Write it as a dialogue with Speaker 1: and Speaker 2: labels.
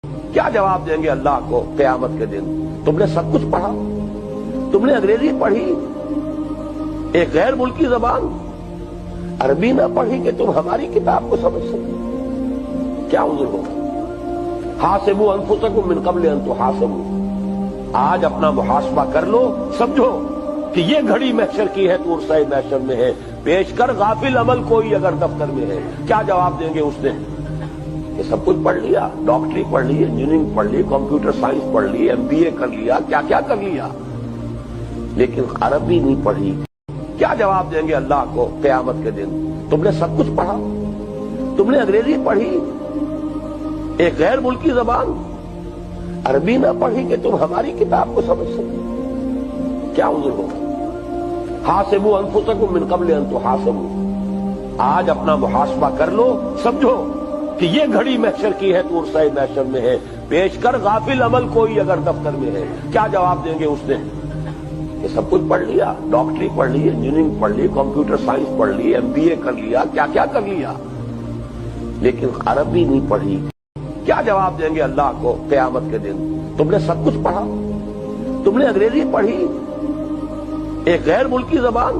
Speaker 1: کیا جواب دیں گے اللہ کو قیامت کے دن؟ تم نے سب کچھ پڑھا، تم نے انگریزی پڑھی، ایک غیر ملکی زبان عربی نہ پڑھی کہ تم ہماری کتاب کو سمجھ سکو، کیا عذر ہوگا؟ حاسبوا انفسکم من قبل ان تحاسبوا، آج اپنا محاسبہ کر لو، سمجھو کہ یہ گھڑی محشر کی ہے، تو عرصہ محشر میں ہے، پیش کر غافل عمل کوئی اگر دفتر میں ہے، کیا جواب دیں گے اس دن؟ یہ سب کچھ پڑھ لیا، ڈاکٹری پڑھ لی، انجینئرنگ پڑھ لی، کمپیوٹر سائنس پڑھ لی، MBA کر لیا، کیا کیا کر لیا، لیکن عربی نہیں پڑھی، کیا جواب دیں گے اللہ کو قیامت کے دن؟ تم نے سب کچھ پڑھا، تم نے انگریزی پڑھی، ایک غیر ملکی زبان عربی نہ پڑھی کہ تم ہماری کتاب کو سمجھ سکو، کیا عذر ہوگا؟ حاسبوا انفسکم من قبل ان تحاسبوا، آج اپنا محاسبہ کر لو، سمجھو کہ یہ گھڑی محشر کی ہے، تو عرصہ محشر میں ہے، پیش کر غافل عمل کوئی اگر دفتر میں ہے، کیا جواب دیں گے اس دن؟ یہ سب کچھ پڑھ لیا، ڈاکٹری پڑھ لی، انجینئرنگ پڑھ لی، کمپیوٹر سائنس پڑھ لی، MBA کر لیا، کیا کیا کر لیا، لیکن عربی نہیں پڑھی، کیا جواب دیں گے اللہ کو قیامت کے دن؟ تم نے سب کچھ پڑھا، تم نے انگریزی پڑھی، ایک غیر ملکی زبان